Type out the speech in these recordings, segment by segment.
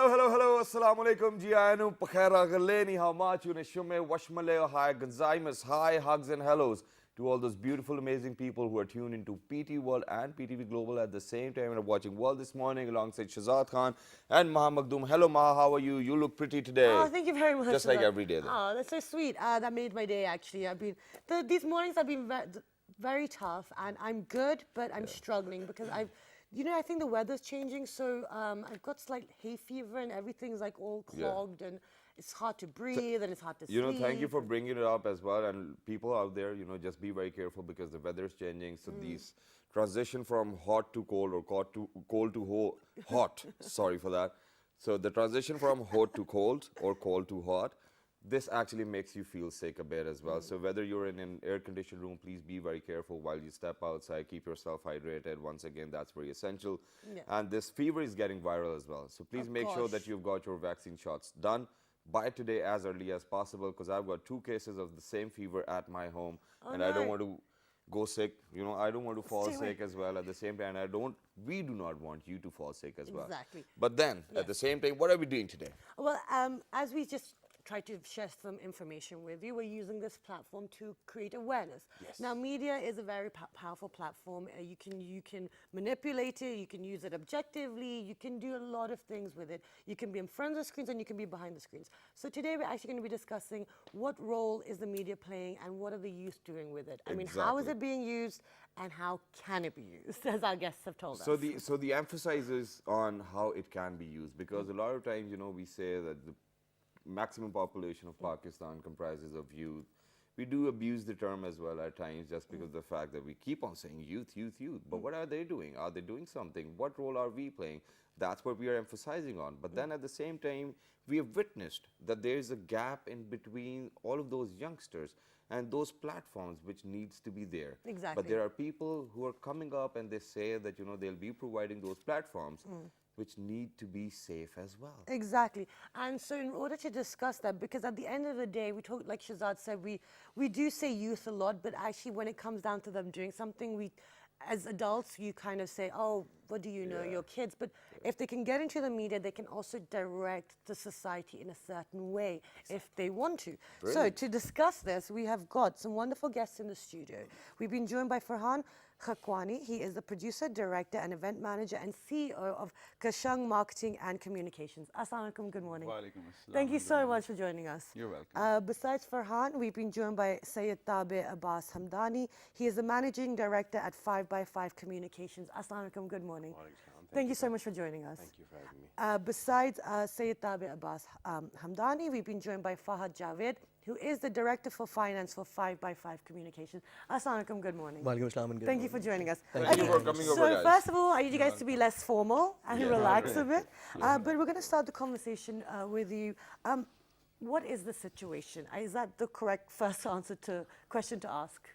hello. Assalamu alaikum. Jianu, Pakhara Galeni, Hamachu, Neshume, Washmale, hi, Gonzaimas, hi, hugs and hellos to all those beautiful, amazing people who are tuned into PT World and PTV Global at the same time and are watching World this morning alongside Shazad Khan and Maha Magdoum. Hello, Maha, how are you? You look pretty today. Oh, thank you very much. Just like every day, then. Oh, that's so sweet. That made my day, actually. These mornings have been very tough, and I'm good, but I'm struggling because I think the weather's changing, so I've got slight hay fever and everything's like all clogged and it's hard to breathe and it's hard to sleep. Thank you for bringing it up as well. And people out there, just be very careful because the weather is changing. So these transition from hot to cold or cold to hot. Sorry for that. So the transition from hot to cold or cold to hot, this actually makes you feel sick a bit as well. So whether you're in an air-conditioned room, please be very careful while you step outside. Keep yourself hydrated. Once again, that's very essential. Yeah. And this fever is getting viral as well. So please make sure that you've got your vaccine shots done by today as early as possible, because I've got 2 cases of the same fever at my home, and I don't want to go sick. I don't want to fall sick as well at the same time. We do not want you to fall sick as well. Exactly. But then, at the same time, what are we doing today? Well, as we just try to share some information with you, we're using this platform to create awareness. Yes. Now, media is a very powerful platform. You can manipulate it, you can use it objectively, you can do a lot of things with it. You can be in front of the screens and you can be behind the screens. So today we're actually going to be discussing what role is the media playing and what are the youth doing with it. I mean, how is it being used and how can it be used, as our guests have told us. So the emphasis is on how it can be used, because a lot of times, we say that the maximum population of Pakistan comprises of youth. We do abuse the term as well at times just because of the fact that we keep on saying youth. But what are they doing? Are they doing something? What role are we playing? That's what we are emphasizing on. But then at the same time, we have witnessed that there is a gap in between all of those youngsters and those platforms which needs to be there. Exactly. But there are people who are coming up and they say that, they'll be providing those platforms which need to be safe as well. Exactly. And so in order to discuss that, because at the end of the day, we talk, like Shazad said, we do say youth a lot, but actually when it comes down to them doing something, as adults, you kind of say, oh, what do you know, your kids. But if they can get into the media, they can also direct the society in a certain way if they want to. Brilliant. So to discuss this, we have got some wonderful guests in the studio. We've been joined by Farhan Khakwani. He is the producer, director, and event manager and CEO of Kashang Marketing and Communications. Assalamu alaikum, good morning. Walaikum assalam. Thank you so much for joining us. You're welcome. Besides Farhan, we've been joined by Sayyid Tabe Abbas Hamdani. He is the managing director at 5x5 Communications. Assalamu alaikum, good morning. Thank you so much for joining us. Thank you for having me. Besides Sayyid Tabe Abbas Hamdani, we've been joined by Fahad Javed, who is the Director for Finance for 5x5 Communications. Assalamu alaikum, good morning. Thank you for joining us. Thank you for coming over, So guys. first of all, I need you guys to be less formal and relax a bit. But we're going to start the conversation with you. What is the situation? Is that the correct first question to ask?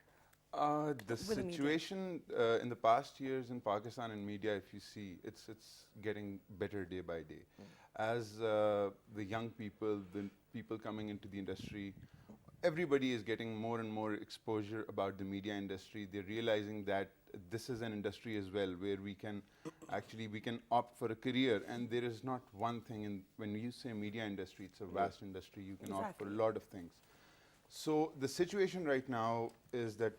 The situation in the past years in Pakistan and media, if you see, it's getting better day by day. As the young people, the people coming into the industry, everybody is getting more and more exposure about the media industry. They're realizing that this is an industry as well where we can opt for a career, and there is not one thing. When you say media industry, it's a vast industry. You can opt for a lot of things. So the situation right now is that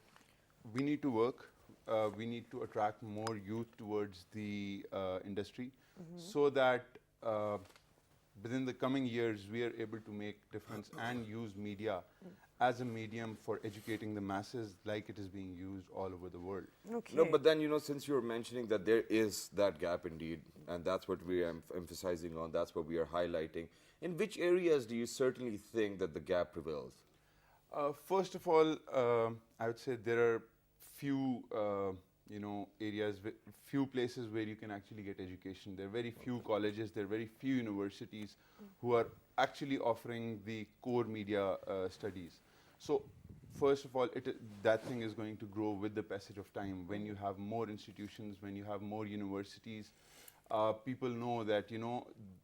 we need to work. We need to attract more youth towards the industry so that within the coming years, we are able to make difference and use media as a medium for educating the masses like it is being used all over the world. Okay. No, but then, since you're mentioning that there is that gap indeed, and that's what we are emphasizing on, that's what we are highlighting, in which areas do you certainly think that the gap prevails? First of all, I would say there are few, areas, few places where you can actually get education. There are very few colleges, there are very few universities who are actually offering the core media studies. So, first of all, that thing is going to grow with the passage of time. When you have more institutions, when you have more universities, people know that,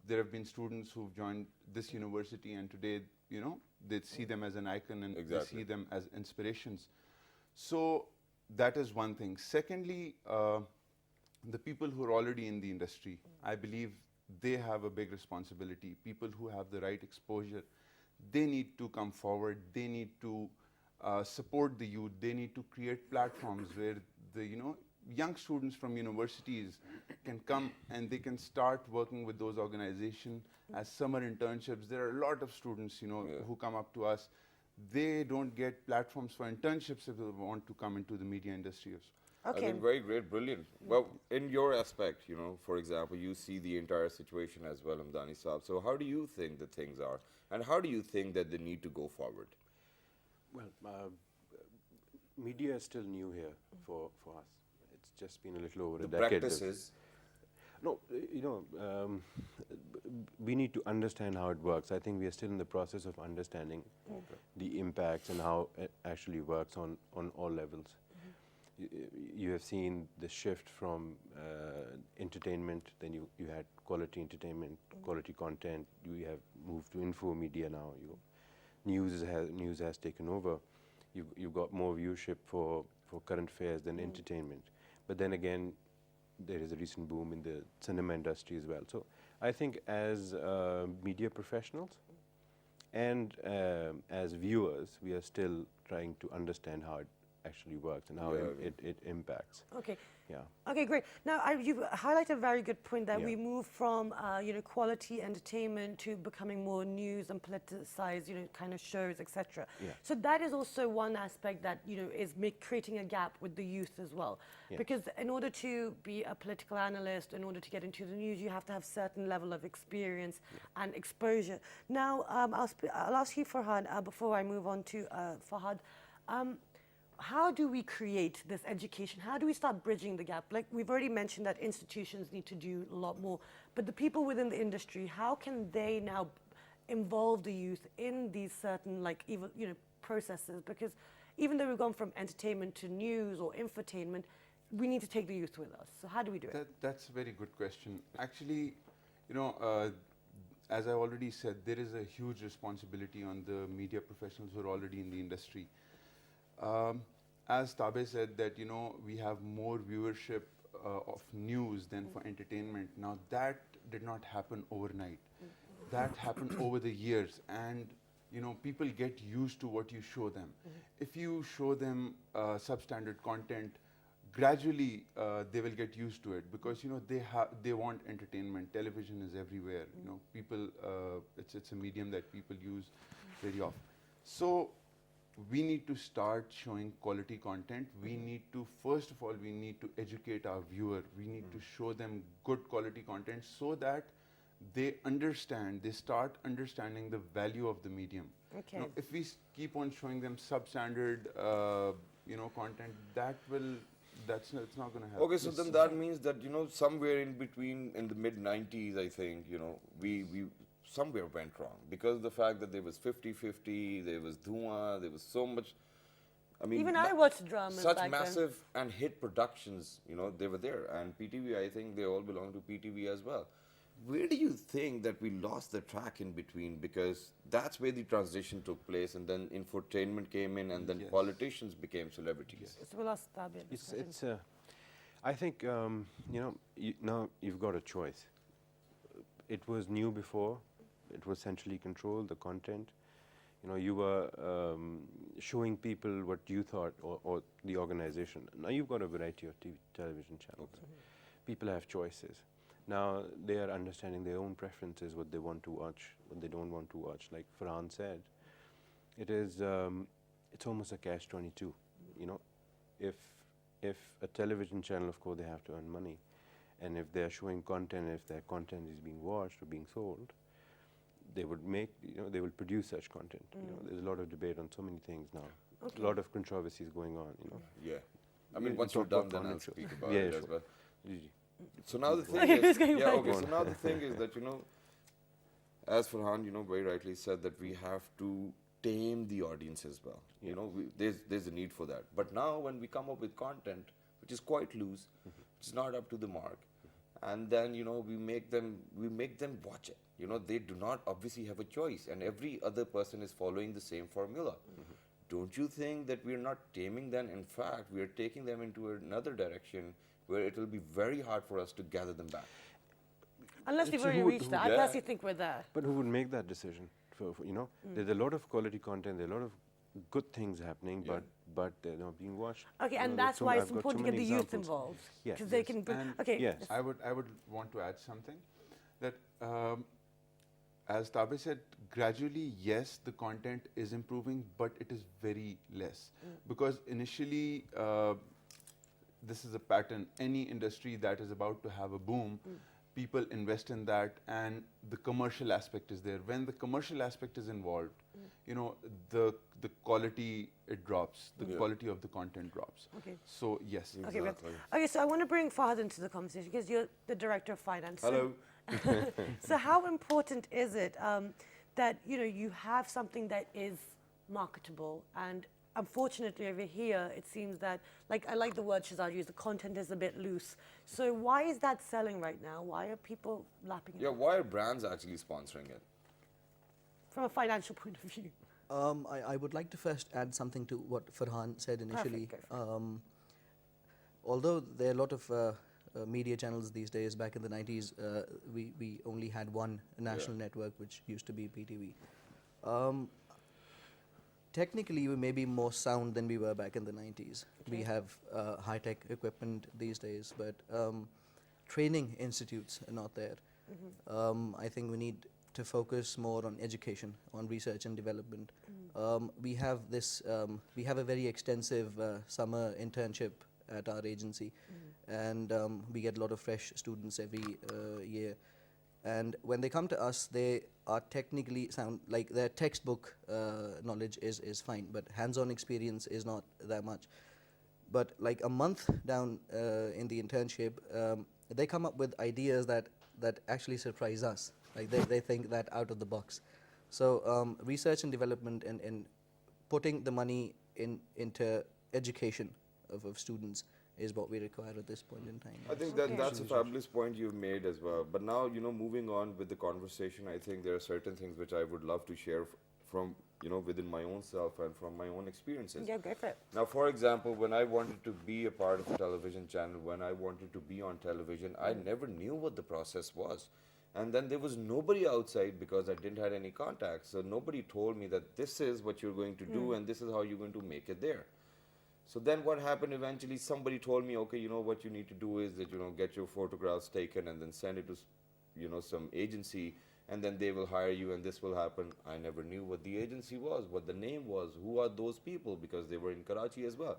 there have been students who've joined this university and today, they see them as an icon and they see them as inspirations. So that is one thing. Secondly, the people who are already in the industry, I believe they have a big responsibility. People who have the right exposure, they need to come forward. They need to support the youth. They need to create platforms where the young students from universities can come and they can start working with those organizations as summer internships. There are a lot of students who come up to us. They don't get platforms for internships if they want to come into the media industry. I think very great, brilliant. Well, in your aspect, for example, you see the entire situation as well, Hamdani Saab. So how do you think that things are? And how do you think that they need to go forward? Well, media is still new here for us. It's just been a little over a decade. Practices. No, we need to understand how it works. I think we are still in the process of understanding the impacts and how it actually works on all levels. You have seen the shift from entertainment, then you had quality entertainment, quality content. You have moved to info media now. News has taken over. You've got more viewership for current affairs than entertainment. But then again, there is a recent boom in the cinema industry as well. So I think as media professionals and as viewers, we are still trying to understand how it actually works and how it impacts. Okay. Yeah. Okay, great. Now, you highlight a very good point that we move from, quality entertainment to becoming more news and politicized, kind of shows, etc. Yeah. So that is also one aspect that, is creating a gap with the youth as well. Yeah. Because in order to be a political analyst, in order to get into the news, you have to have certain level of experience and exposure. Now, I'll ask you, Farhad, before I move on to Fahad. How do we create this education? How do we start bridging the gap? Like we've already mentioned that institutions need to do a lot more, but the people within the industry, how can they now involve the youth in these certain processes? Because even though we've gone from entertainment to news or infotainment, we need to take the youth with us. So how do we do it? That's a very good question. Actually, as I already said, there is a huge responsibility on the media professionals who are already in the industry. As Tabe said that, we have more viewership of news than for entertainment. Now that did not happen overnight. That happened over the years, and, people get used to what you show them. If you show them substandard content, gradually they will get used to it because, they want entertainment. Television is everywhere. People, it's a medium that people use very often. So we need to start showing quality content. We need to, first of all, we need to educate our viewer. We need to show them good quality content so that they start understanding the value of the medium. Okay. Now, if we keep on showing them substandard, content, it's not going to help. Okay, so then that means that, somewhere in between, in the mid-90s, I think, we somewhere went wrong because of the fact that there was 50-50, there was Dhua, there was so much. I mean, even I watched dramas such back massive and hit productions, they were there. And PTV, I think they all belong to PTV as well. Where do you think that we lost the track in between? Because that's where the transition took place, and then infotainment came in, and then politicians became celebrities. Yes. So we'll ask Tabe. I think, now you've got a choice. It was new before. It was centrally controlled, the content. You were showing people what you thought or the organization. Now you've got a variety of television channels. Okay. People have choices. Now they are understanding their own preferences, what they want to watch, what they don't want to watch. Like Farhan said, it's almost a catch-22. If a television channel, of course, they have to earn money. And if they're showing content, if their content is being watched or being sold, they would they will produce such content. There's a lot of debate on so many things now. Okay. A lot of controversies going on. Yeah. I mean, once you're done, then I'll speak about it as well. So now the thing is, So now the thing is that, as Farhan, very rightly said that we have to tame the audience as well. There's a need for that. But now when we come up with content, which is quite loose, it's not up to the mark, and then we make them watch it. They do not obviously have a choice, and every other person is following the same formula. Don't you think that we're not taming them? In fact, we are taking them into another direction where it will be very hard for us to gather them back. Unless we've So already who would- reached who- that. I yeah. personally think we're there. But who would make that decision? You know, there's a lot of quality content, there are a lot of good things happening, but they're not being watched. Okay, You know, and there's that's so why I've it's got so important to get many the youth examples. involved. Yes. Because they can bring. And Okay. Yes. I would want to add something that as Tabe said, gradually, yes, the content is improving, but it is very less. Because initially, this is a pattern. Any industry that is about to have a boom, people invest in that, and the commercial aspect is there. When the commercial aspect is involved, you know, the quality, it drops. The quality of the content drops. Okay. So yes. Okay, but, Exactly. okay, so I want to bring Fahad into the conversation because you're the director of finance. So- Hello. So how important is it that you have something that is marketable? And unfortunately, over here, it seems that, like, I like the word Shazad used, the content is a bit loose. So why is that selling right now? Why are people lapping it Yeah, up why are brands actually sponsoring it? from a financial point of view? I would like to first add something to what Farhan said initially. Perfect, go for Although there are a lot of media channels these days, back in the 90s, we only had one national network, which used to be PTV. Technically, we may be more sound than we were back in the 90s. We have high-tech equipment these days, but training institutes are not there. I think we need to focus more on education, on research and development. We have a very extensive summer internship at our agency, and we get a lot of fresh students every year. And when they come to us, they are technically sound, like their textbook knowledge is fine, but hands-on experience is not that much. But like a month down in the internship, they come up with ideas that actually surprise us. Like they think that out of the box. So research and development and putting the money into education of students is what we require at this point in time. I think Okay. that's a fabulous point you've made as well. But now, moving on with the conversation, I think there are certain things which I would love to share from, within my own self and from my own experiences. Yeah, go for it. Now, for example, when I wanted to be a part of a television channel, when I wanted to be on television, I never knew what the process was. And then there was nobody outside because I didn't have any contacts. So nobody told me that this is what you're going to do and this is how you're going to make it there. So then what happened eventually, somebody told me, okay, what you need to do is that, get your photographs taken and then send it to, some agency, and then they will hire you and this will happen. I never knew what the agency was, what the name was, who are those people, because they were in Karachi as well.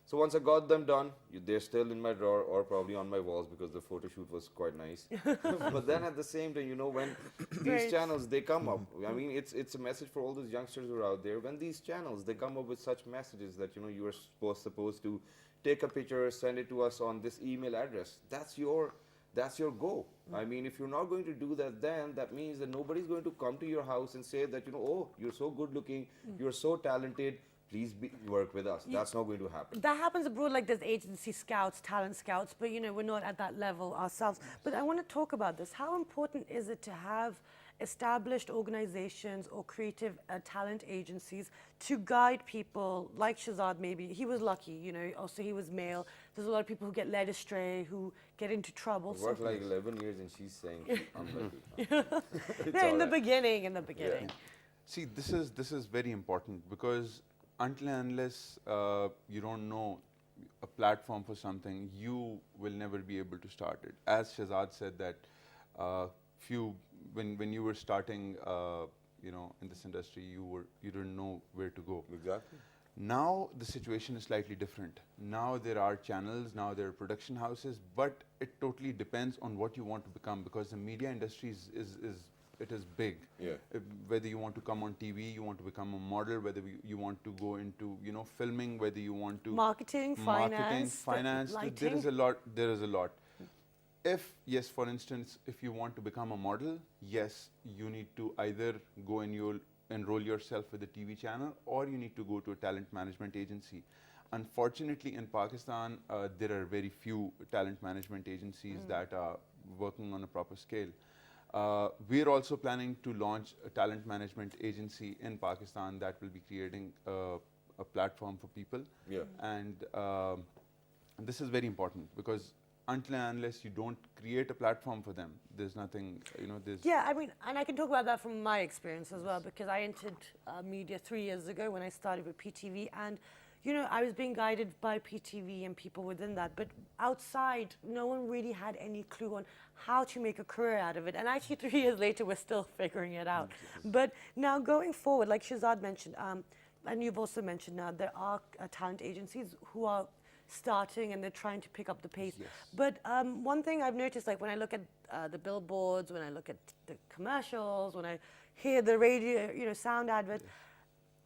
So once I got them done, they're still in my drawer or probably on my walls because the photo shoot was quite nice. But then at the same time, when these Right. channels, they come up, I mean, it's a message for all those youngsters who are out there. When these channels, they come up with such messages that, you are supposed to take a picture, send it to us on this email address. That's your go. I mean, if you're not going to do that, then that means that nobody's going to come to your house and say that, oh, you're so good looking, you're so talented, please work with us. That's not going to happen. That happens abroad, like there's agency scouts, talent scouts, but we're not at that level ourselves. But I want to talk about this. How important is it to have established organizations or creative talent agencies to guide people like Shazad? Maybe he was lucky, also he was male. There's a lot of people who get led astray, who get into trouble. I worked like 11 years and she's saying I'm lucky. It's Yeah, in all the right. beginning. See, this is very important because until and unless you don't know a platform for something, you will never be able to start it. As Shazad said that when you were starting, in this industry, you didn't know where to go. Exactly. Now the situation is slightly different. Now there are channels, now there are production houses, but it totally depends on what you want to become because the media industry is big. Yeah. Whether you want to come on TV, you want to become a model, whether you want to go into filming, whether you want to Marketing, finance, there is a lot. If yes, for instance, if you want to become a model, yes, you need to either go and you'll enroll yourself with a TV channel or you need to go to a talent management agency. Unfortunately, in Pakistan, there are very few talent management agencies that are working on a proper scale. We're also planning to launch a talent management agency in Pakistan that will be creating a platform for people. Yeah. And this is very important because until and unless you don't create a platform for them, there's nothing, there's... Yeah, I mean, and I can talk about that from my experience as well, because I entered media 3 years ago when I started with PTV, and I was being guided by PTV and people within that, but outside, no one really had any clue on how to make a career out of it. And actually, 3 years later, we're still figuring it out. But now going forward, like Shahzad mentioned, and you've also mentioned now, there are talent agencies who are starting and they're trying to pick up the pace. Yes. But one thing I've noticed, like when I look at the billboards, when I look at the commercials, when I hear the radio, sound advert,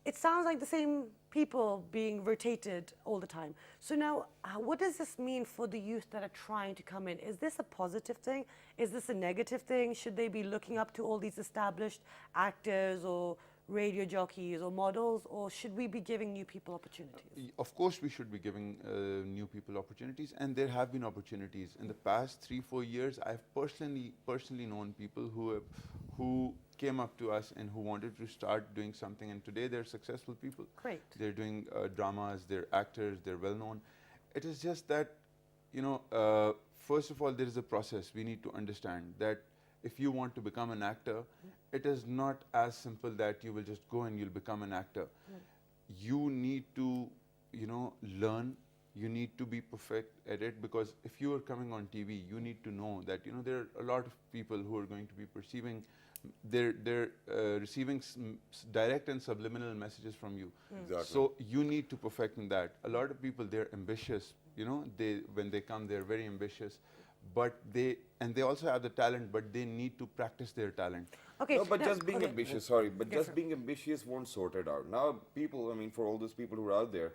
it sounds like the same people being rotated all the time. So now, what does this mean for the youth that are trying to come in? Is this a positive thing? Is this a negative thing? Should they be looking up to all these established actors or radio jockeys or models, or should we be giving new people opportunities? Of course, we should be giving new people opportunities, and there have been opportunities. In the past 3-4 years, I've personally known people who came up to us and who wanted to start doing something, and today they're successful people. Great. They're doing dramas, they're actors, they're well known. It is just that, first of all, there is a process. We need to understand that if you want to become an actor, it is not as simple that you will just go and you'll become an actor. You need to, learn. You need to be perfect at it, because if you are coming on TV, you need to know that, there are a lot of people who are going to be perceiving, they're receiving direct and subliminal messages from you. Exactly. So you need to perfect in that. A lot of people, they're ambitious, when they come, they're very ambitious. But they also have the talent, but they need to practice their talent. Okay. No, but now- just being okay. ambitious, sorry, but Go just for it. being ambitious won't sort it out. Now, people, I mean, for all those people who are out there,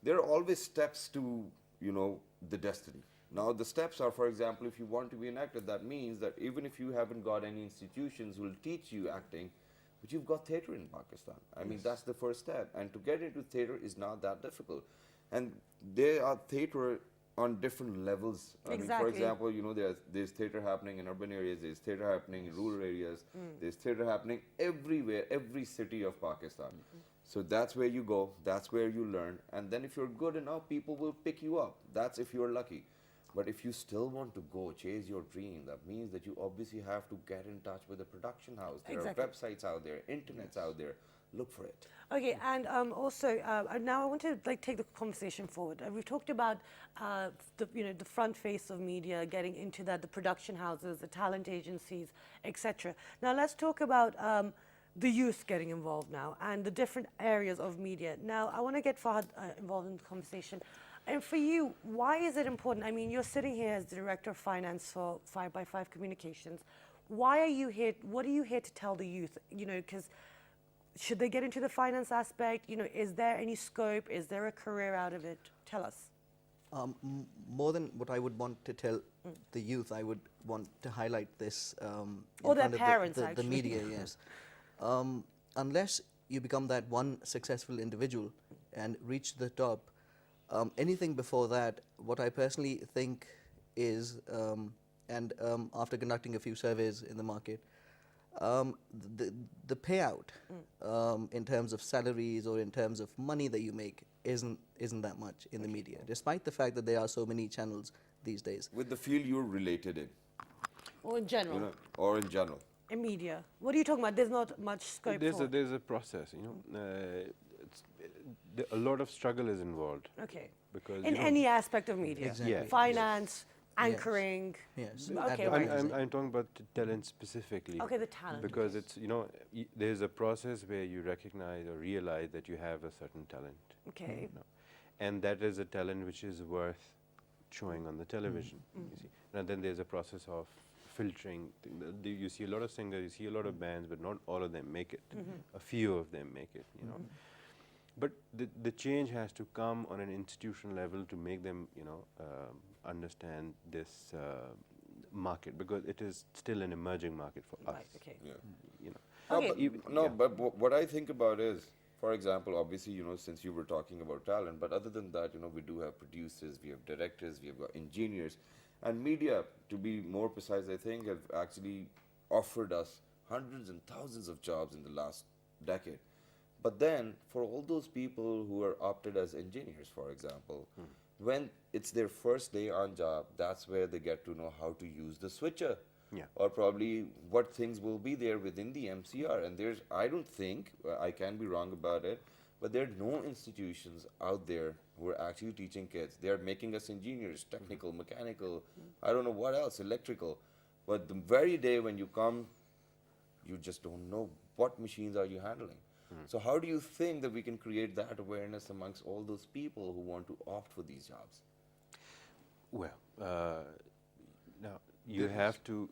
there are always steps to, the destiny. Now, the steps are, for example, if you want to be an actor, that means that even if you haven't got any institutions who will teach you acting, but you've got theatre in Pakistan. I mean, that's the first step. And to get into theatre is not that difficult. And there are theatre on different levels. I mean, for Exactly. example, there's theatre happening in urban areas, there's theatre happening in rural areas, there's theatre happening everywhere, every city of Pakistan. So that's where you go, that's where you learn, and then if you're good enough, people will pick you up. That's if you're lucky. But if you still want to go chase your dream, that means that you obviously have to get in touch with the production house. There Exactly. are websites out there, internets out there. Look for it. Okay, and also now I want to take the conversation forward. We've talked about the front face of media, getting into that, the production houses, the talent agencies, etc. Now let's talk about the youth getting involved now and the different areas of media. Now I want to get Fahad involved in the conversation. And for you, why is it important? I mean, you're sitting here as the Director of Finance for 5x5 Communications. Why are you here? What are you here to tell the youth? Because should they get into the finance aspect? Is there any scope? Is there a career out of it? Tell us. More than what I would want to tell the youth, I would want to highlight this in Or their front of parents, the actually. media, yes. Unless you become that one successful individual and reach the top, anything before that, what I personally think is, after conducting a few surveys in the market, the payout in terms of salaries or in terms of money that you make isn't that much in the media, despite the fact that there are so many channels these days. With the field you're related in, Or in general, or in general. in media. What are you talking about? There's not much scope for. There's a process, a lot of struggle is involved. Okay. Because In any aspect of media. Exactly. Yeah. Finance, anchoring. Yes. Okay, advertising. right. I'm talking about talent specifically. Okay, the talent. Because it's, there's a process where you recognize or realize that you have a certain talent. Okay. And that is a talent which is worth showing on the television. You see. And then there's a process of filtering. You see a lot of singers, you see a lot of bands, but not all of them make it. A few of them make it, But the change has to come on an institutional level to make them, understand this market, because it is still an emerging market for us. Right, okay. Yeah. Okay. But what I think about is, for example, obviously, since you were talking about talent, but other than that, we do have producers, we have directors, we have got engineers, and media, to be more precise, I think, have actually offered us hundreds and thousands of jobs in the last decade. But then, for all those people who are opted as engineers, for example, when it's their first day on job, that's where they get to know how to use the switcher. Yeah. Or probably what things will be there within the MCR. And there's, I don't think, I can be wrong about it, but there are no institutions out there who are actually teaching kids. They are making us engineers, technical, mechanical, I don't know what else, electrical. But the very day when you come, you just don't know what machines are you handling. So how do you think that we can create that awareness amongst all those people who want to opt for these jobs? Well, now you have to,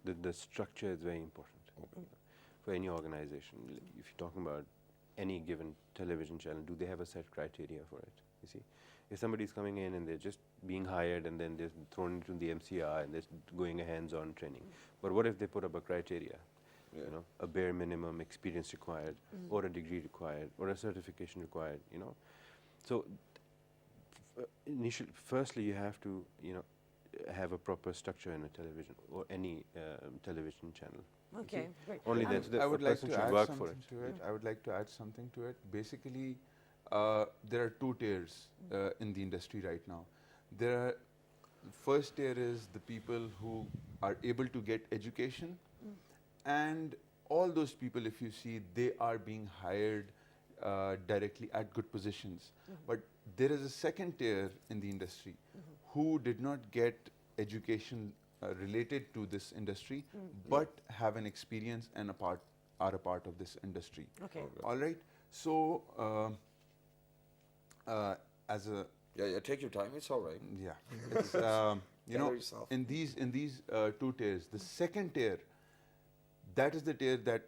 the structure is very important for any organization. If you're talking about any given television channel, do they have a set criteria for it? You see, if somebody's coming in and they're just being hired and then they're thrown into the MCR and they're going a hands-on training, but what if they put up a criteria? A bare minimum experience required, or a degree required, or a certification required. So firstly, you have to, have a proper structure in a television or any television channel. Okay, great. Only then I would a like person to should add work something for it. to it. I would like to add something to it. Basically, there are two tiers in the industry right now. First tier is the people who are able to get education, and all those people, if you see, they are being hired directly at good positions. But there is a second tier in the industry who did not get education related to this industry, but have an experience and are a part of this industry. Okay. All right. So, as a Yeah, take your time. It's all right. it's Gather yourself. in these two tiers, the second tier, that is the tier that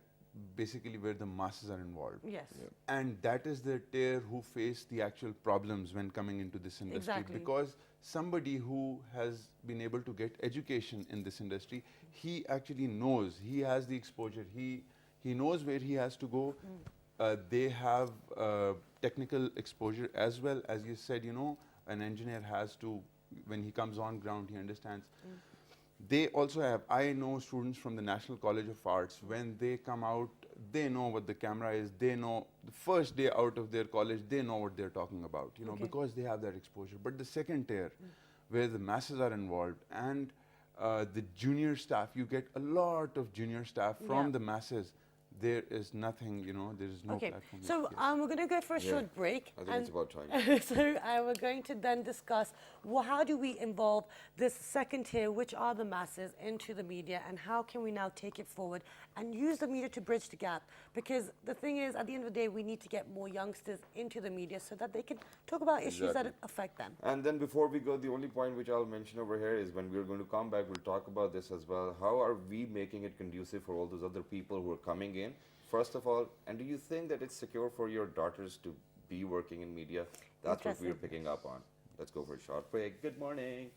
basically where the masses are involved. Yes. And that is the tier who face the actual problems when coming into this industry. Exactly. Because somebody who has been able to get education in this industry, he actually knows, he has the exposure, he knows where he has to go. They have technical exposure as well. As you said, an engineer has to, when he comes on ground, he understands. They also have, I know students from the National College of Arts, when they come out, they know what the camera is, they know the first day out of their college, they know what they're talking about, because they have that exposure. But the second tier, where the masses are involved, and the junior staff, you get a lot of junior staff from the masses. There is nothing, there is no Okay, platform. so we're going to go for a short break. I think it's about time. So we're going to then discuss how do we involve this second tier, which are the masses, into the media, and how can we now take it forward and use the media to bridge the gap? Because the thing is, at the end of the day, we need to get more youngsters into the media so that they can talk about issues that affect them. And then before we go, the only point which I'll mention over here is when we're going to come back, we'll talk about this as well. How are we making it conducive for all those other people who are coming in? First of all, and do you think that it's secure for your daughters to be working in media? That's what we're picking up on. Let's go for a short break. Good morning.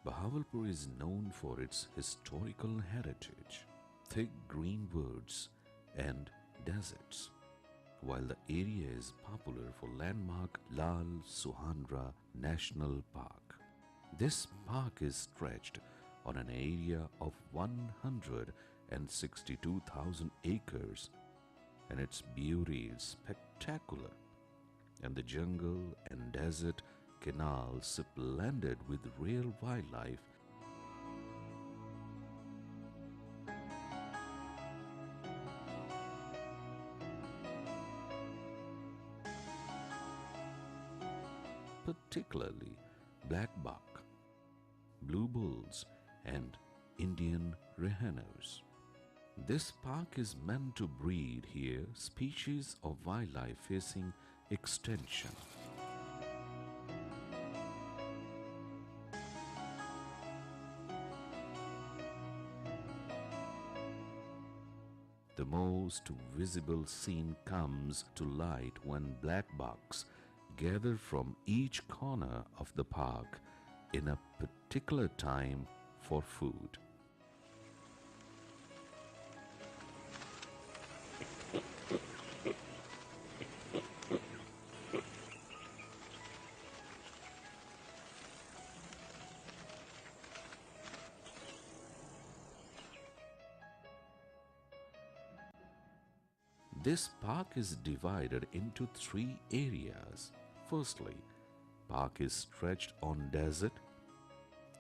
Bahawalpur is known for its historical heritage, thick green woods and deserts, while the area is popular for landmark Lal Suhandra National Park. This park is stretched on an area of 162,000 acres, and its beauty is spectacular, and the jungle and desert canals splendid with rare wildlife. Particularly black buck, blue bulls, and Indian rhinos. This park is meant to breed here species of wildlife facing extinction. The most visible scene comes to light when black bucks gather from each corner of the park in a particular time for food. This park is divided into three areas. Firstly, park is stretched on desert.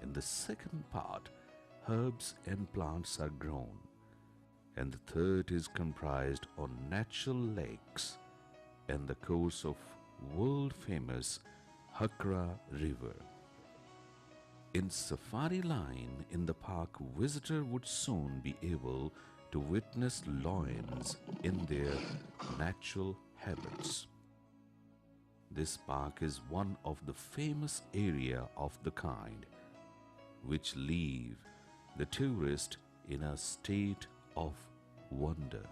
In the second part, herbs and plants are grown. And the third is comprised on natural lakes and the course of world-famous Hakra River. In Safari Line in the park, visitor would soon be able to witness lions in their natural habits. This park is one of the famous area of the kind, which leave the tourist in a state of wonder.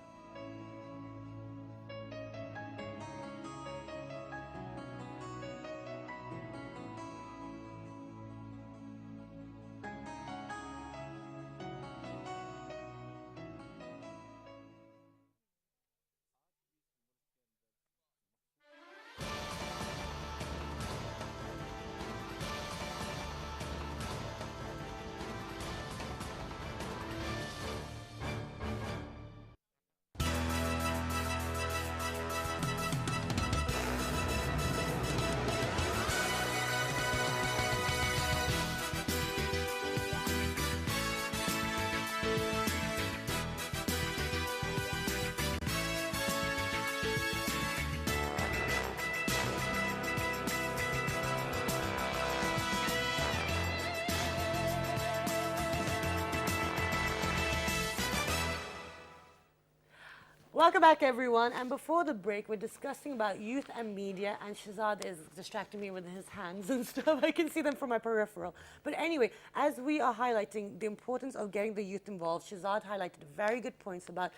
Welcome back, everyone. And before the break, we're discussing about youth and media, and Shahzad is distracting me with his hands and stuff. I can see them from my peripheral. But anyway, as we are highlighting the importance of getting the youth involved, Shahzad highlighted very good points about,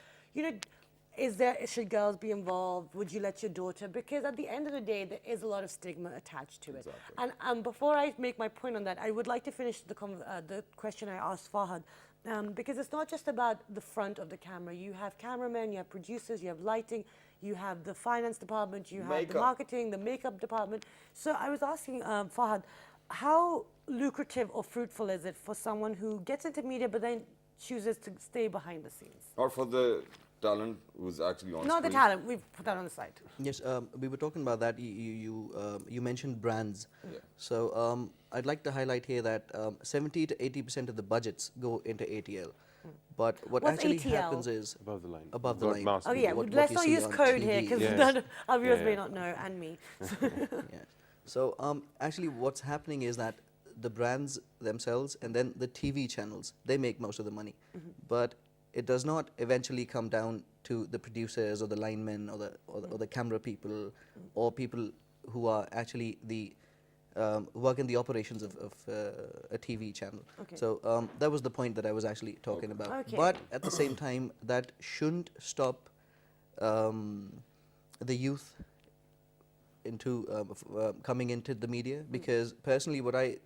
should girls be involved? Would you let your daughter? Because at the end of the day, there is a lot of stigma attached to it. Exactly. And before I make my point on that, I would like to finish the question I asked Fahad. Because it's not just about the front of the camera. You have cameramen, you have producers, you have lighting, you have the finance department, you have the marketing, the makeup department. So I was asking Fahad, how lucrative or fruitful is it for someone who gets into media but then chooses to stay behind the scenes? Or for the talent who's actually on Not screen? the talent, we've put that on the side. Yes, we were talking about that. You mentioned brands. Yeah. So I'd like to highlight here that 70 to 80% of the budgets go into ATL. But what What's actually ATL? happens is Above the line. Above the Not line. mass Oh media. yeah, what let's you not see use on code here TV. because Yes. our viewers Yeah, may yeah. not know, and me. Yeah. So actually what's happening is that the brands themselves and then the TV channels, they make most of the money. But it does not eventually come down to the producers or the linemen or the camera people or people who are actually the work in the operations of a TV channel. Okay. So that was the point that I was actually talking about. Okay. But at the same time, that shouldn't stop the youth into coming into the media, because personally what I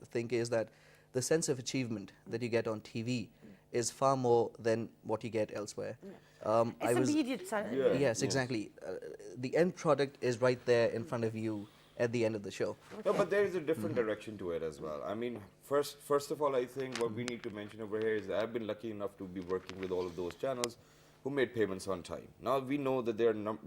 think is that the sense of achievement that you get on TV is far more than what you get elsewhere. It's immediate. Yeah. Yes, exactly. The end product is right there in front of you at the end of the show. No, but there is a different direction to it as well. I mean, first of all, I think what we need to mention over here is that I've been lucky enough to be working with all of those channels who made payments on time. Now we know that there are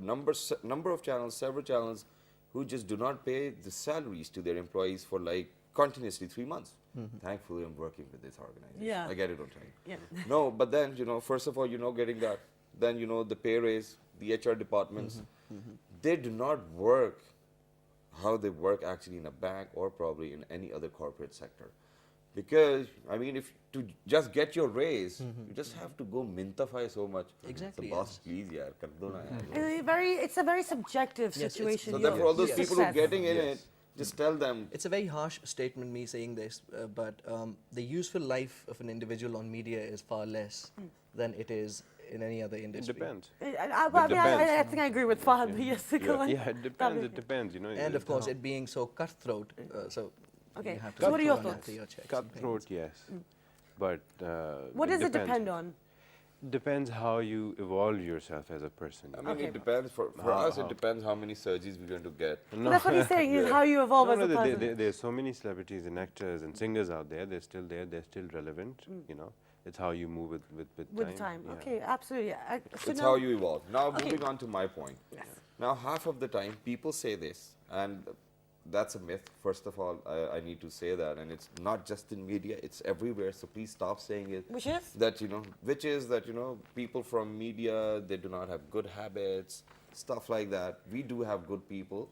number of channels, several channels, who just do not pay the salaries to their employees for like continuously 3 months. Thankfully, I'm working with this organization. Yeah. I get it on time. Yeah. No, but then, first of all, getting that, then, the pay raise, the HR departments, they do not work how they work actually in a bank or probably in any other corporate sector. Because I mean, if to just get your raise, you just have to go mintafy so much. Exactly, So boss, yes. please, yaar, kar do na yaar. It's a very subjective Yes, it's- situation. So your therefore, all those Yes. people who are success. getting in Yes. it, just tell them. It's a very harsh statement, me saying this, but the useful life of an individual on media is far less than it is in any other It industry. depends. I think I agree with Fahad. Mm-hmm. Yes, go on. Yeah, it depends. It depends. You know. And of it's course, how- it being so cutthroat, so Okay, you have to so what are your run thoughts? after your checks and cutthroat, payments. yes, but What does it depends. depend on? Depends how you evolve yourself as a person. I mean, Okay. it depends. For us, it depends how many surgeries we're going to get. That's what he's saying. Is how you evolve No, as no, a person. there's so many celebrities and actors and singers out there. They're still there. They're still relevant. You know, it's how you move With time. Yeah. Okay, absolutely. So It's now- how you evolve. Now, Okay. moving on to my point. Yes. Now, half of the time, people say this, and that's a myth. First of all, I need to say that, and it's not just in media; it's everywhere. So please stop saying it. Which is? Which is that people from media, they do not have good habits, stuff like that. We do have good people.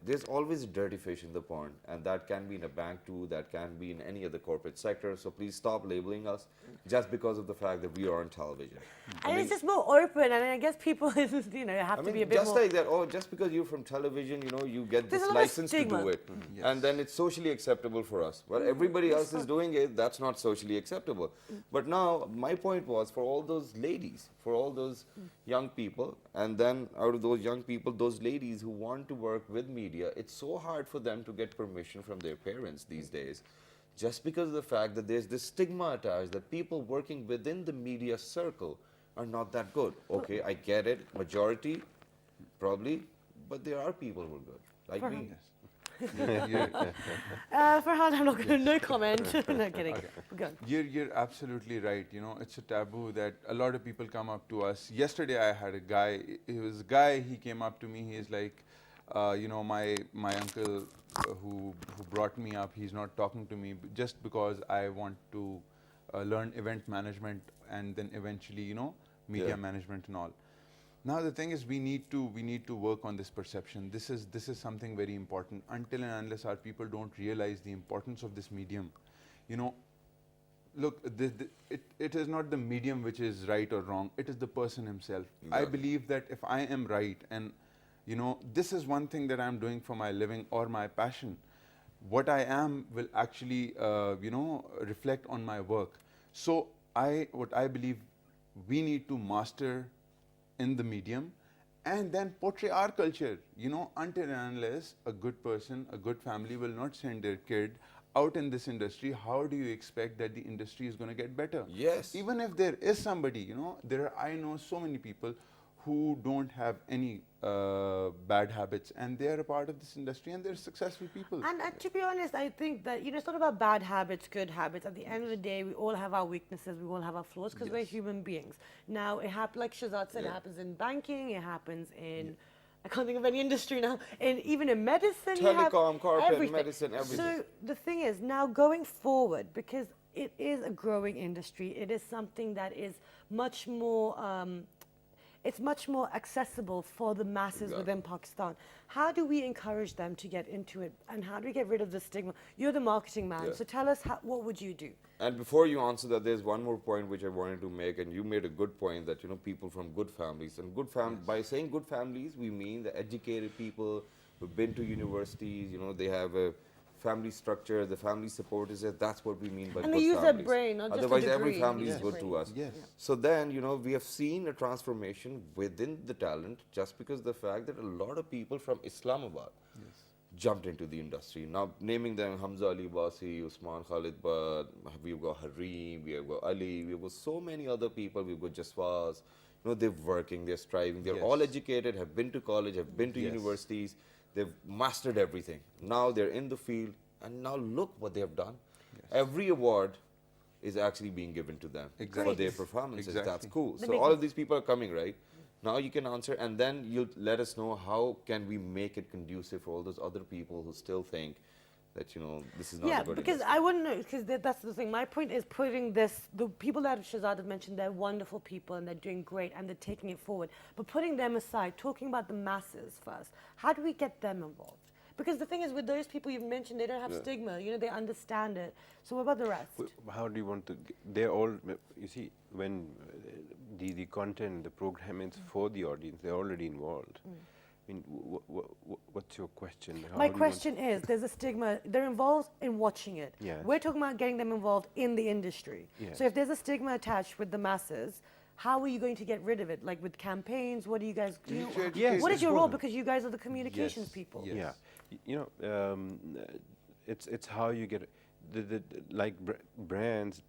There's always dirty fish in the pond, and that can be in a bank too, that can be in any other corporate sector. So please stop labeling us just because of the fact that we are on television. And it's just more open, and I guess people, have to be a bit just more. like that. Oh, just because you're from television, you get There's this a lot of license to stigma. do it, and then it's socially acceptable for us. Well, everybody else is doing it. That's not socially acceptable. But now, my point was for all those ladies, for all those young people, and then out of those young people, those ladies who want to work with media, it's so hard for them to get permission from their parents these days. Just because of the fact that there's this stigma attached that people working within the media circle are not that good. Okay, I get it, majority, probably, but there are people who are good, like me. Farhad, I'm not going to, no comment. No kidding. Good. You're absolutely right. It's a taboo that a lot of people come up to us. Yesterday, I had a guy. He was a guy. He came up to me. He's like, my uncle who brought me up. He's not talking to me just because I want to learn event management and then eventually, media Yeah. management and all. Now the thing is, we need to work on this perception. This is something very important. Until and unless our people don't realize the importance of this medium, look, it is not the medium which is right or wrong. It is the person himself. I Exactly. believe that if I am right and this is one thing that I'm doing for my living or my passion, what I am will actually reflect on my work. So what I believe we need to master in the medium and then portray our culture, until and unless a good person, a good family will not send their kid out in this industry, how do you expect that the industry is going to get better? Yes. Even if there is somebody, I know so many people who don't have any bad habits and they are a part of this industry and they're successful people. And to be honest, I think that it's not about bad habits, good habits. At the end of the day, we all have our weaknesses, we all have our flaws because we're human beings. Now, it happens, like Shazad said, it happens in banking, it happens in, I can't think of any industry now, even in medicine. you have Telecom, corporate, everything. medicine, everything. So the thing is, now going forward, because it is a growing industry, it is something that is much more it's much more accessible for the masses within Pakistan. How do we encourage them to get into it, and how do we get rid of the stigma? You're the marketing man, Yeah. so tell us what would you do? And before you answer that, there's one more point which I wanted to make, and you made a good point that people from good families and by saying good families, we mean the educated people who've been to universities. They have a family structure, the family support is there. That's what we mean by And good they use families. their brain, not just a Otherwise, every degree, family they is use good their to brain. us. Yes. So then, we have seen a transformation within the talent just because of the fact that a lot of people from Islamabad jumped into the industry. Now, naming them Hamza Ali Basi, Usman Khalid Bad, we've got Harim, we've got Ali, we've got so many other people, we've got Jaswaz. They're working, they're striving, they're all educated, have been to college, have been to universities, they've mastered everything. Now they're in the field, and now look what they have done. Every award is actually being given to them for Exactly. their performances. That's Exactly. cool. They So make all of these people are coming, right? Now you can answer, and then you'll let us know how can we make it conducive for all those other people who still think that this is not Yeah, a good because industry. I wouldn't know, because that's the thing. My point is putting the people that Shazad has mentioned, they're wonderful people and they're doing great and they're taking it forward. But putting them aside, talking about the masses first, how do we get them involved? Because the thing is, with those people you've mentioned, they don't have stigma. You know, they understand it. So what about the rest? How do you want to? They're all. You see, when the content, the program is for the audience, they're already involved. I mean, what's your question? My question is, there's a stigma. They're involved in watching it. Yes. We're talking about getting them involved in the industry. Yes. So if there's a stigma attached with the masses, how are you going to get rid of it? Like with campaigns, what do you guys do? Yes, What is it's your role? one. Because you guys are the communications people. Yes. Yeah, you know, it's how you get like brands,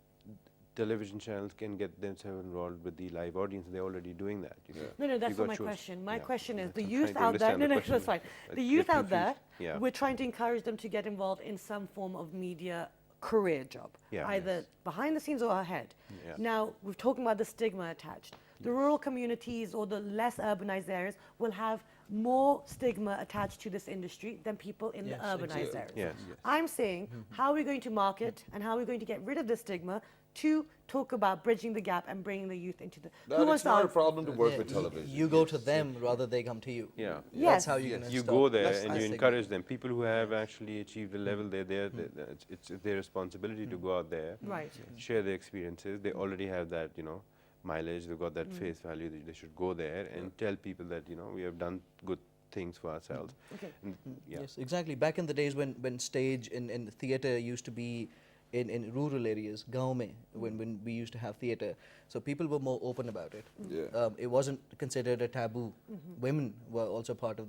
television channels can get themselves involved with the live audience. They're already doing that. You see. No, that's You not got my shows- question. My yeah, question is the I'm youth trying to out there. understand No, the no, that's question. fine. I The get youth out there, confused. Yeah. we're trying to encourage them to get involved in some form of media career job, Yeah. either behind the scenes or ahead. Yeah. Now, we're talking about the stigma attached. The rural communities or the less urbanized areas will have more stigma attached to this industry than people in Yes, the urbanized exactly. areas. Yes. I'm saying, how are we going to market and how are we going to get rid of the stigma to talk about bridging the gap and bringing the youth into the... That it's not a answer? problem to work Yeah, with television. You go to them rather they come to you. Yeah. Yes. That's how you can You stop. go there That's and the you stigma. encourage them. People who have actually achieved the level, it's their responsibility to go out there, Right. share their experiences. They already have that, you know, mileage. They've got that face value. They should go there and tell people that, you know, we have done good things for ourselves. Okay. And, yeah. Yes, exactly. Back in the days when stage and theatre used to be in rural areas, gaon mein, when we used to have theatre, so people were more open about it. Yeah. It wasn't considered a taboo. Women were also part of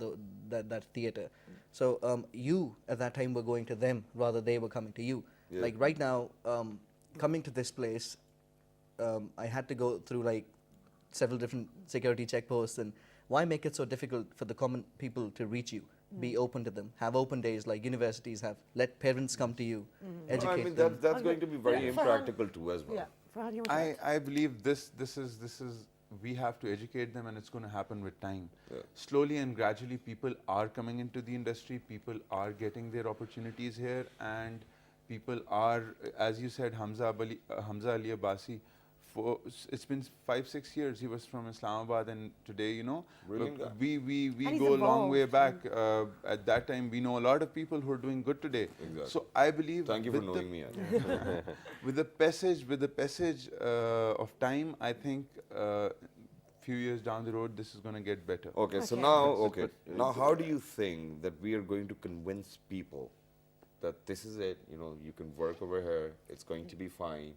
that theatre. So you at that time were going to them rather they were coming to you. Yeah. Like right now, coming to this place, I had to go through like several different security checkposts. And why make it so difficult for the common people to reach you? Be open to them. Have open days like universities have. Let parents come to you. Educate I mean, them. that's going to be very Yeah. impractical too as well. Yeah. Farhan, you want to add? I believe this is we have to educate them, and it's going to happen with time. Yeah. Slowly and gradually, people are coming into the industry. People are getting their opportunities here, and people are, as you said, Hamza Ali Abbasi. It's been 5-6 years. He was from Islamabad, and today, you know, Brilliant guy. we And he's go a long way evolved. back. At that time, we know a lot of people who are doing good today. Exactly. So I believe Thank you for with the- knowing me. Ajay. with the passage of time, I think few years down the road, this is going to get better. Okay, so Okay. now, now, how do you think that we are going to convince people that this is it? You know, you can work over here. It's going to be fine,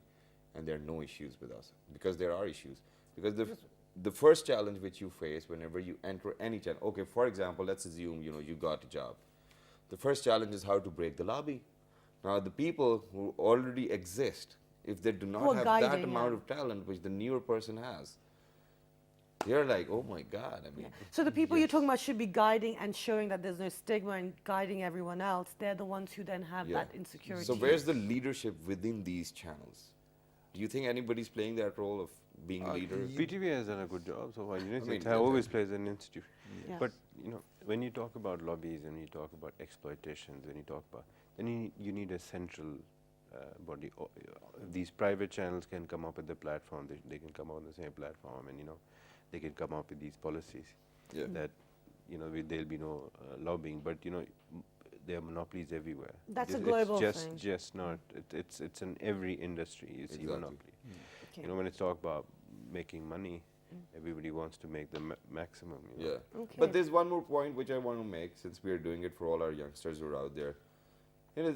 and there are no issues with us, because there are issues. Because the first challenge which you face whenever you enter any channel. Okay, for example, let's assume you got a job. The first challenge is how to break the lobby. Now, the people who already exist, if they do Who not are have that guiding, amount yeah. of talent which the newer person has, you're like, oh my God, I mean. So the people you're talking about should be guiding and showing that there's no stigma and guiding everyone else. They're the ones who then have Yeah. that insecurity. So where's the leadership within these channels? Do you think anybody's playing that role of being a leader? PTV has done a good job so far. mean, It always plays an institution. Yes. But you know, when you talk about lobbies and you talk about exploitations, when you talk about, then you need a central body. These private channels can come up with the platform. They can come up on the same platform, and you know, they can come up with these policies Yeah. that you know there'll be no lobbying. But you know, there are monopolies everywhere. That's a It's global just, thing. Just not. It's in every industry. You see Exactly. monopoly. Okay. You know, when it's talk about making money, everybody wants to make the maximum. You know? Yeah. Okay. But there's one more point which I want to make, since we are doing it for all our youngsters who are out there. You know,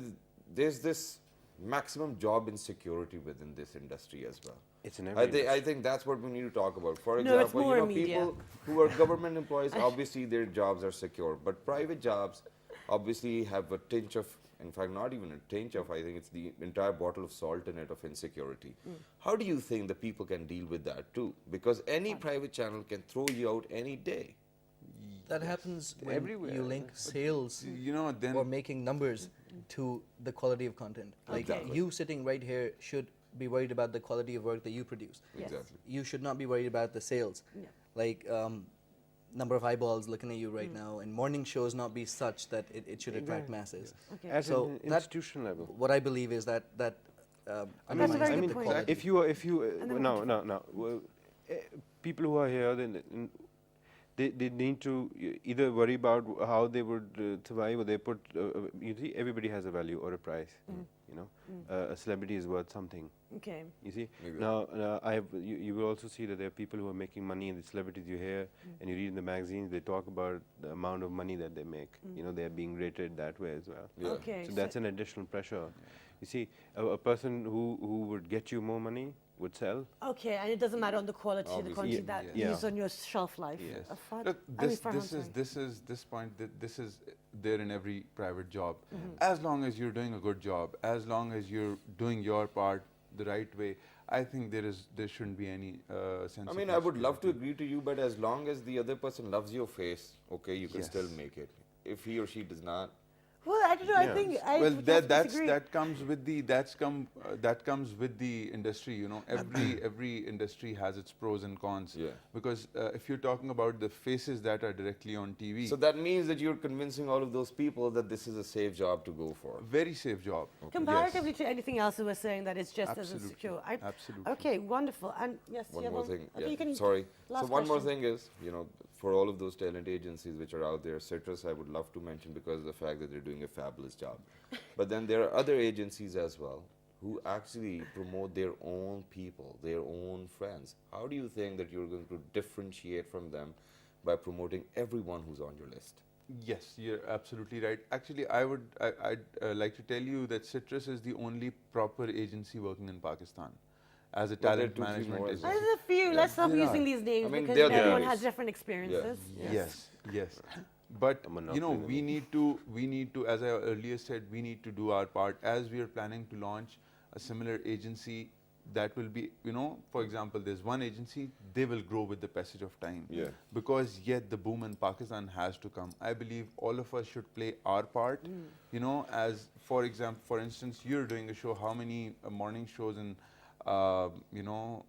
there's this maximum job insecurity within this industry as well. It's in every I think that's what we need to talk about. For No, it's example, more you know, media. people who are government employees, obviously their jobs are secure, but private jobs obviously have a tinge of, in fact, not even a tinge of, I think it's the entire bottle of salt in it of insecurity. How do you think the people can deal with that too? Because any private channel can throw you out any day. That happens when Everywhere. you link sales You know, then or making numbers to the quality of content. Like Okay. you sitting right here should be worried about the quality of work that you produce. Yes. Exactly. You should not be worried about the sales. Yeah. Like number of eyeballs looking at you right now, and morning shows not be such that it should attract masses. Okay. At So an that- institutional level. What I believe is that That's a undermines very the good point. quality. If you And then no, well, people who are here, then they need to either worry about how they would survive, or they put, you see, everybody has a value or a price, you know. A celebrity is worth something. Okay. You see, Maybe. now you will also see that there are people who are making money, and the celebrities you hear and you read in the magazines, they talk about the amount of money that they make. You know, they are being rated that way as well. Yeah. Okay. So that's an additional pressure. You see, a person who would get you more money would sell. Okay, and it doesn't matter on the quality, the Obviously. quantity Yeah, that yeah. is on your shelf life. Yes. Fun. Look, I mean, this Farhan, sorry. this point. This is there in every private job. As long as you're doing a good job, as long as you're doing your part the right way, I think there shouldn't be any sense. I mean, I would love to agree to you, but as long as the other person loves your face, okay, you can Yes. still make it. If he or she does not, Well, I don't know. I Yeah. think I Well, would have to that disagree. comes with the that comes with the industry. You know, every industry has its pros and cons. Yeah. Because if you're talking about the faces that are directly on TV, so that means that you're convincing all of those people that this is a safe job to go for. very safe job. Comparatively to anything else, we were saying that it's just as Absolutely. insecure. Absolutely. Okay, wonderful. And yes, One you have more thing. Okay, Yeah, you can. sorry. last So one more question. thing is, you know, for all of those talent agencies which are out there, Citrus, I would love to mention because of the fact that they're doing a fabulous job. But then there are other agencies as well who actually promote their own people, their own friends. How do you think that you're going to differentiate from them by promoting everyone who's on your list? Yes, you're absolutely right. Actually, I'd like to tell you that Citrus is the only proper agency working in Pakistan as a But there are talent 2, 3 management more as agency. well. There's a few. Let's stop There using are. these names I mean, because they're the everyone biggest. has different experiences. Yes, yes. But A you know, monopoly. we need to, as I earlier said, we need to do our part. As we are planning to launch a similar agency, that will be, you know, for example, there's one agency, they will grow with the passage of time. Yeah. Because yet the boom in Pakistan has to come. I believe all of us should play our part. You know, as for example, for instance, you're doing a show. How many morning shows in, you know,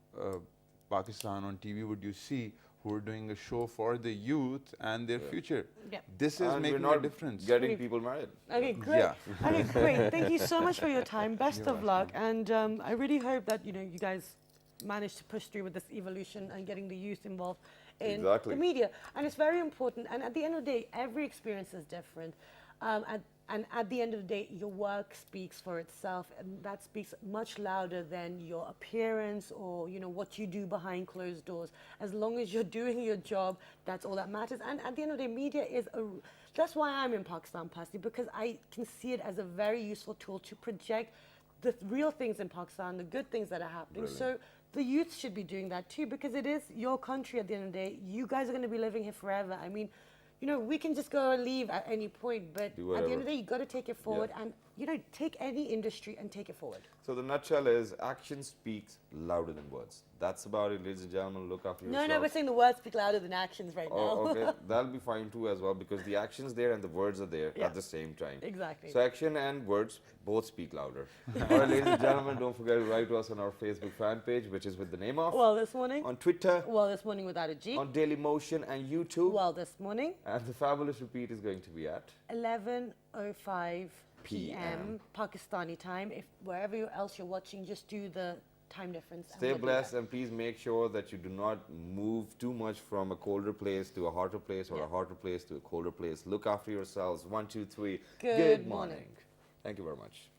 Pakistan on TV would you see who are doing a show for the youth and their future? Yeah. This is And we're making not a difference. getting people married. Okay, great. Yeah. Okay, great. Thank you so much for your time. Best of luck, and I really hope that you guys manage to push through with this evolution and getting the youth involved in Exactly. the media. And it's very important. And at the end of the day, every experience is different. And at the end of the day, your work speaks for itself, and that speaks much louder than your appearance or what you do behind closed doors. As long as you're doing your job, that's all that matters. And at the end of the day, media is that's why I'm in Pakistan personally, because I can see it as a very useful tool to project the real things in Pakistan, the good things that are happening. So the youth should be doing that too, because it is your country at the end of the day. You guys are going to be living here forever. I mean, we can just go and leave at any point, but at the end of the day, you got to take it forward and, take any industry and take it forward. So the nutshell is action speaks louder than words. That's about it, ladies and gentlemen. Look after yourselves. No, we're saying the words speak louder than actions right now. Oh, okay. That'll be fine too as well, because the action's there and the words are there Yeah. at the same time. Exactly. So action and words both speak louder. All right, ladies and gentlemen, don't forget to write to us on our Facebook fan page, which is with the name of. Well, this morning. On Twitter, This morning without a G. on Daily Motion and YouTube. This morning. And the fabulous repeat is going to be at 11:05 p.m. PM. Pakistani time. If wherever else you're watching, just do the time difference. and Stay we'll be blessed, there. and please make sure that you do not move too much from a colder place to a hotter place or a hotter place to a colder place. Look after yourselves. 1, 2, 3. Good morning. Thank you very much.